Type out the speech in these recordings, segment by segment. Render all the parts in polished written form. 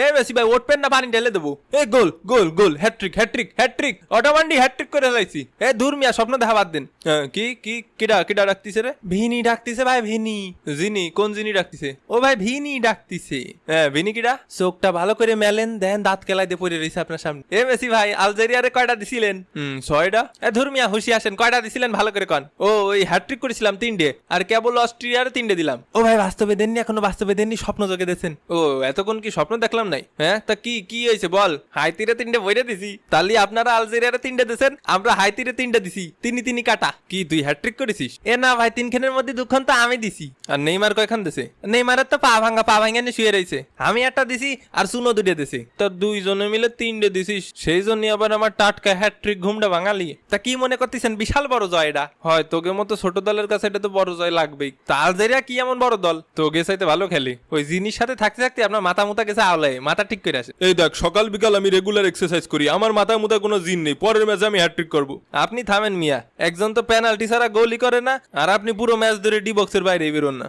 এ Messi ভাই উঠবেন না, পানি ঢেলে দেবো। এ গোল গোল গোল, হ্যাট্রিক হ্যাট্রিক হ্যাট্রিক, অটোমান্ডি হ্যাট্রিক করে লাইছি। এ দূর মিয়া, স্বপ্ন দেখা বাদ দেন। কি কি কিডা কিডা ডাকতিছে রে? ভিনি ডাকতিছে ভাই, ভিনি। জিনি? কোন জিনি ডাকতিছে? ও ভাই ভিনি ডাকতিছে। হ্যাঁ ভিনি কিডা? চোখটা ভালো করে মেলেন, দেন দাঁত কেলাই দিয়ে পড়ে রয়েছে আপনার সামনে। এ মেসি ভাই আলজেরিয়ারে কয়টা দিছিলেন? 6টা। এ ধুর মিয়া, হুশি আসেন, কয়টা দিছিলেন ভালো করে কন। ও ওই হ্যাট্রিক করেছিলাম 3টে, আর কেবল অস্ট্রিয়ারে 3টে দিলাম। ও ভাই বাস্তবে দেননি, এখনো বাস্তবে দেননি, স্বপ্ন যোগে দিয়েছেন। ও এতক্ষণ কি স্বপ্ন দেখলাম নাই? হ্যাঁ তা কি কি হয়েছে বল। হাইতিরে 3টে বইরে দিছি, তাহলে আপনারা আলজেরিয়ারে 3টে দিয়েছেন, আমরা হাইতিরে 3টে দিছি। তিনি কাটা। কি তুই হ্যাট্রিক করেছিস? এ না ভাই, 3খানের মধ্যে 2খান তো আমি দিছি। আর নেইমার কয়খান দিছে? নেইমারের তো পা ভাঙা নিয়ে শুয়ে রয়েছে। আমি একটা দিছি আর সুনো 2টে দিছি। তো 2 জনে মিলে 3টে দিছিস, সেই জন্য আবার আমার টাটকা হ্যাট্রিক ঘুমটা ভাঙালি। তা কি মনে করতেছেন বিশাল বড় জয় এটা? হয় তোকে মতো ছোট দলের কাছে এটা তো বড় জয় লাগবেই। তা আলজেরিয়া কি এমন বড় দল? তোকে চাইতে ভালো খেলে। ওই জিনিস সাথে থাকতে থাকতে আপনার মাথা মুতা গেছে আওলায়, মাথা ঠিক করে আসে। এই দেখ, সকাল বিকাল আমি রেগুলার এক্সারসাইজ করি, আমার মাথা মুতা কোনো জিন নেই। পরের ম্যাচে আমি হ্যাট্রিক করব। আপনি থামেন মিয়া, একজন তো পেনাল্টি ছাড়া গোলই করে না, আর আপনি পুরো ম্যাচ ধরে ডি বক্সের বাইরে বেরোন না।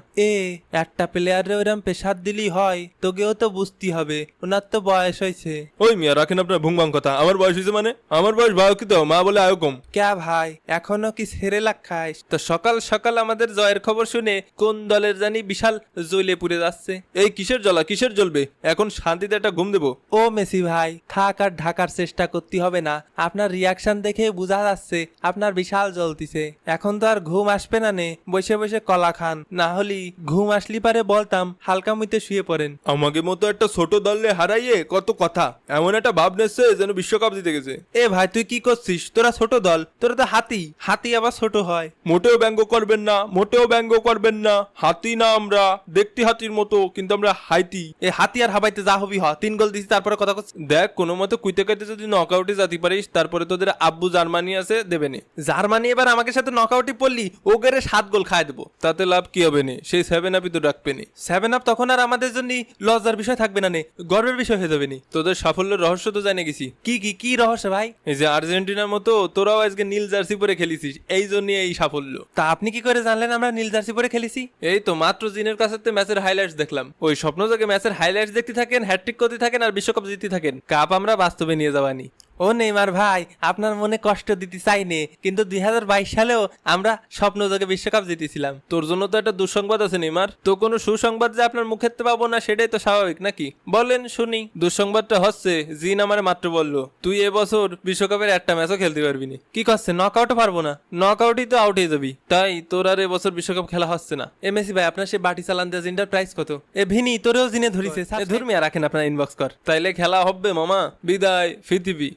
একটা প্লেয়ারে ওরম পেশাদ দিলি হয়? তোকেও তো বুঝতে হবে, ওনার তো বয়স হয়েছে। ওই মিয়া রাখেন আপনার ভুংবাং কথা। আমার বয়স হয়েছে মানে? আমার বয়স ভাও কি তো, মা বলে আয়ো কম। ক্যা ভাই, এখনো কি ছেড়ে লাগ খাইস? তো সকাল সকাল আমাদের জয়ের খবর শুনে কোন দলের জানি বিশাল জ্বলে পুড়ে যাচ্ছে। এই কিসের জ্বলা, কিসের জ্বলবে? এখন শান্তিতে একটা ঘুম দেবো। ও মেসি ভাই, থাক আর ঢাকার চেষ্টা করতে হবে না, আপনার রিয়াকশন দেখে বোঝা যাচ্ছে আপনার বিশাল জ্বলতিছে। এখন তো আর ঘুম আসবে না নে, বসে বসে কলা খান, না হলে ঘুম আসলি পারে বলতাম হালকা মুইতে শুয়ে পড়েন। আমাকে মতো একটা ছোট দলে হারাইয়ে কত কথা, এমন একটা ভাব নেছে যেন বিশ্বকাপ জিতে গেছে। এ ভাই তুই কি করছিস? তোরা ছোট দল, তোরা তো হাতি, হাতি আবার ছোট হয়? মোটেও ব্যঙ্গ করবেন না, মোটেও ব্যঙ্গ করবেন না। হাতি না আমরা, দেখতে হাতির মতো, কিন্তু আমরা হাইতি। এ হাতি আর হাবাইতে যা হবি হ, 3 গোল দিছি তারপরে কথা করছিস। দেখ কোনো মতো কুইতে কাইতে যদি নকআউটে যেতে পারিস, তারপরে তোদের আব্বু জার্মানি আছে দেবে নে। জার্মানি এবার আমাকে সাথে নকআউটে পড়লি, ওগেরে 7 গোল খাই দেবো। তাতে লাভ কি হবে নে? সেই 7 আপই তো ডাকবে নে। 7 আপ তখন আর আমাদের জন্য লজ্জার বিষয় থাকবে না নে, গর্বের বিষয় হয়ে যাবে নি। তোদের সাফল্যের রহস্য তো জানে গেছি। কি কি কি রহস্য ভাই? এই যে আর্জেন্টিনার মতো তোরাও আজকে নীল জার্সি পরে খেলিছিস, এই জন্য এই সাফল্য। তা আপনি কি করে জানলেন আমরা নীল জার্সি পরে খেলেছি? এই তো মাত্র জিনের কাছে ম্যাচের হাইলাইটস দেখলাম। ওই স্বপ্ন যোগে ম্যাচের হাইলাইটস দেখতে থাকেন, হ্যাট্রিক করতে থাকেন, আর বিশ্বকাপ জিততে থাকেন। কাপ আমরা বাস্তবে নিয়ে যাবানি। ও নেইমার ভাই, আপনার মনে কষ্ট দিতে চাই নে, কিন্তু 2022 সালেও আমরা স্বপ্ন যোগে বিশ্বকাপ জিতেছিলাম। তোর জন্য তো একটা দুঃসংবাদ আছে নেইমার, তো কোনো সুসংবাদ যে আপনার মুখেতে পাবো না সেটাই তো স্বাভাবিক নাকি? বলেন শুনি। দুঃসংবাদটা হচ্ছে জিন আমারে মাত্র বললো তুই এবছর বিশ্বকাপের একটা ম্যাচও খেলতে পারবি না। কি করছে? নকআউটও পারবো না? নকআউটই তো আউট হয়ে যাবি। তাই তোর আর এবছর বিশ্বকাপ খেলা হচ্ছে না। এ মেসি ভাই, আপনার সে বাটি চালান দেওয়া জিনটার প্রাইস কত? এ ভিনি তোরেও জিনে ধরিছে, ধর্মিয়া রাখেন আপনার ইনবক্স কর, তাইলে খেলা হবে মামা। বিদায় পৃথিবী।